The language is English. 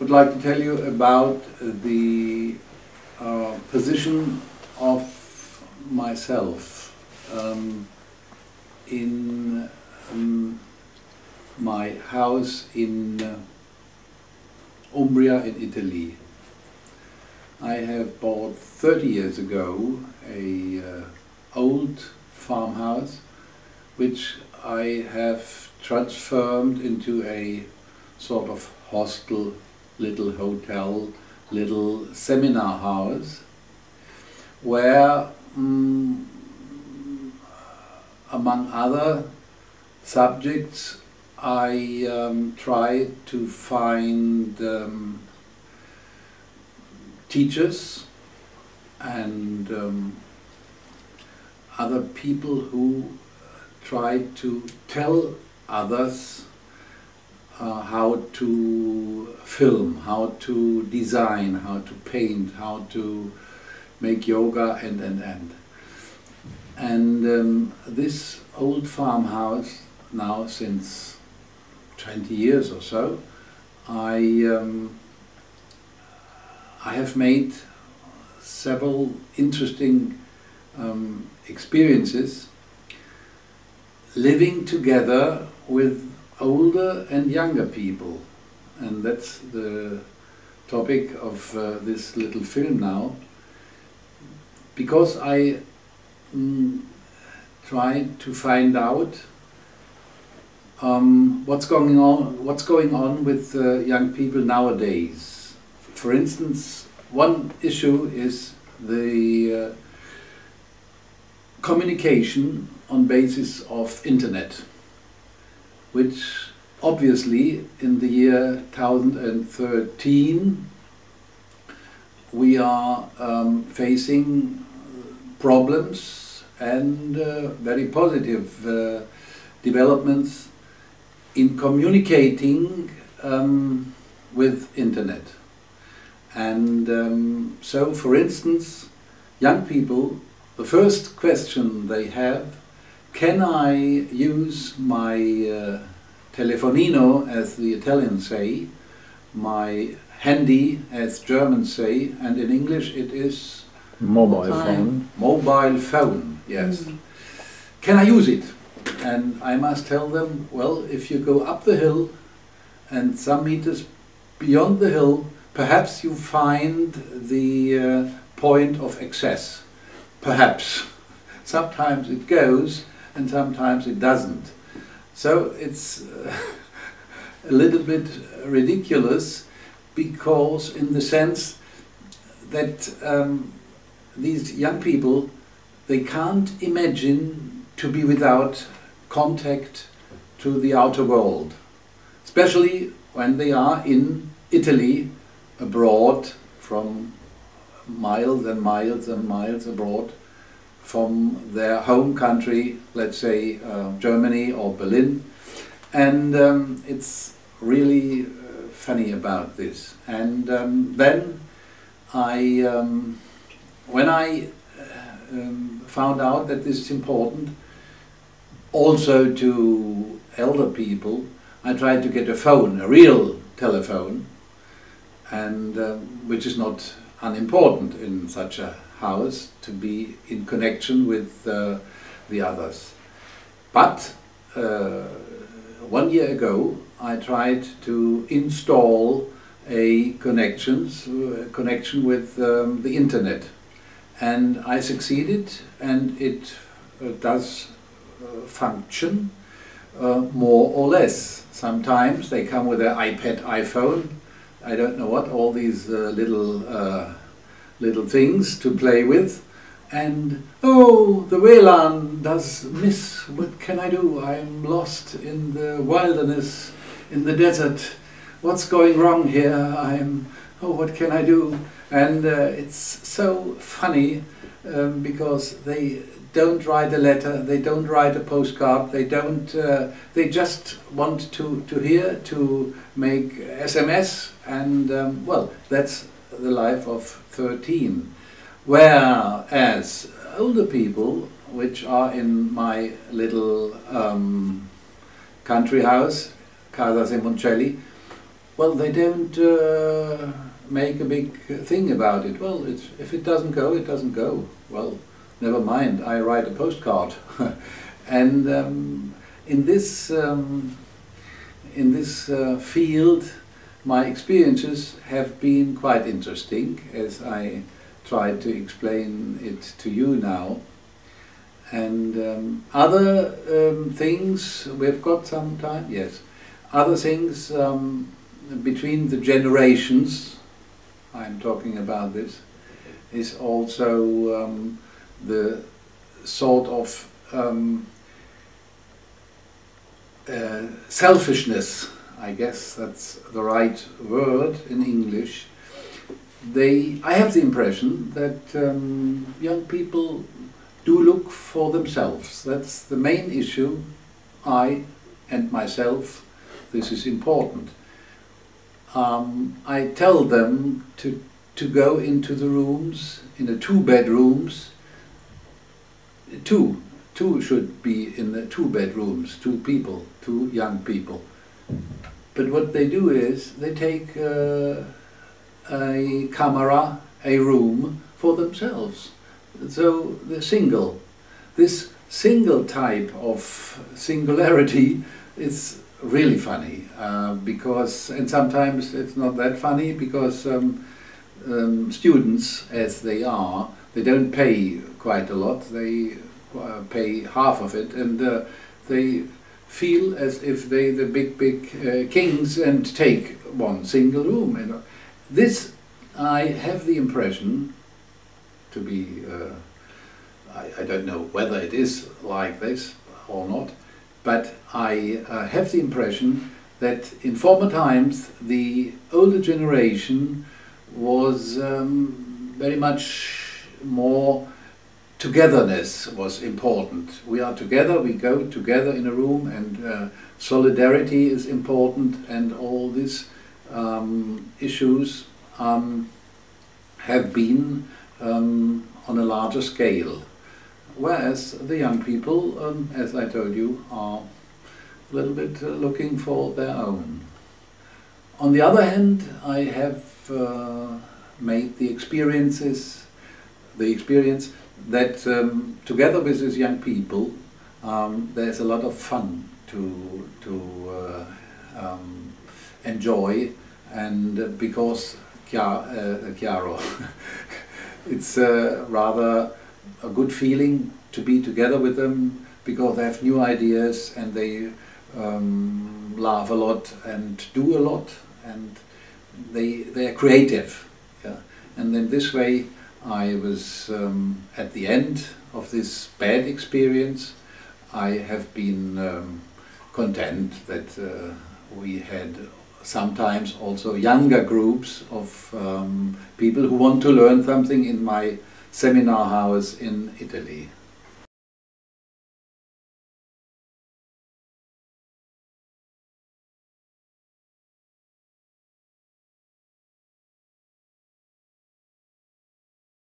would like to tell you about the position of myself in my house in Umbria in Italy. I have bought 30 years ago a old farmhouse which I have transformed into a sort of hostel, little hotel, little seminar house where among other subjects I try to find teachers and other people who try to tell others how to film, how to design, how to paint, how to make yoga and this old farmhouse, now since 20 years or so, I have made several interesting experiences living together with older and younger people, and that's the topic of this little film now, because I tried to find out what's going on with young people nowadays. For instance, one issue is the communication on basis of internet, which obviously in the year 2013 we are facing problems and very positive developments in communicating with internet. And so, for instance, young people, the first question they have: can I use my telefonino, as the Italians say, my handy, as Germans say, and in English it is mobile phone. Mobile phone, yes. Can I use it? And I must tell them, well, if you go up the hill and some meters beyond the hill, perhaps you find the point of access. Perhaps. Sometimes it goes and sometimes it doesn't. So it's a little bit ridiculous, because in the sense that these young people, they can't imagine to be without contact to the outer world, especially when they are in Italy, abroad, from miles and miles and miles abroad from their home country, let's say Germany or Berlin. And it's really funny about this. And then when I found out that this is important also to elder people, I tried to get a phone, a real telephone, and which is not unimportant in such a house, to be in connection with the others. But 1 year ago I tried to install a connection with the internet, and I succeeded, and it does function more or less. Sometimes they come with their iPad, iPhone, I don't know what, all these little things to play with, and oh, the WLAN does miss, what can I do? I'm lost in the wilderness, in the desert, what's going wrong here? Oh, what can I do? And it's so funny because they don't write a letter, they don't write a postcard, they don't, they just want to hear, to make SMS, and well, that's the life of 13. Whereas older people, which are in my little country house, Casa Simoncelli, well, they don't make a big thing about it. Well, if it doesn't go, it doesn't go. Well, never mind, I write a postcard. And in this field, my experiences have been quite interesting, as I tried to explain it to you now. And other things, we've got some time, yes. Other things between the generations, I'm talking about this, is also the sort of selfishness, I guess that's the right word in English. I have the impression that young people do look for themselves. That's the main issue. I and myself, this is important. I tell them to go into the rooms, in the 2 bedrooms. Two should be in the 2 bedrooms, 2 people, 2 young people. But what they do is they take a camera, a room for themselves. So they're single. This single type of singularity is really funny because, and sometimes it's not that funny because students, as they are, they don't pay quite a lot. They pay half of it, and they feel as if they're the big kings and take one single room. And this, I have the impression to be, I don't know whether it is like this or not, but I have the impression that in former times the older generation was very much more togetherness was important. We are together, we go together in a room, and solidarity is important, and all these issues have been on a larger scale. Whereas the young people, as I told you, are a little bit looking for their own. On the other hand, I have made the experience that together with these young people, there's a lot of fun to enjoy, and because chiaro, it's rather a good feeling to be together with them, because they have new ideas and they laugh a lot and do a lot, and they are creative. Yeah? And in this way I was at the end of this bad experience, I have been content that we had sometimes also younger groups of people who want to learn something in my seminar house in Italy.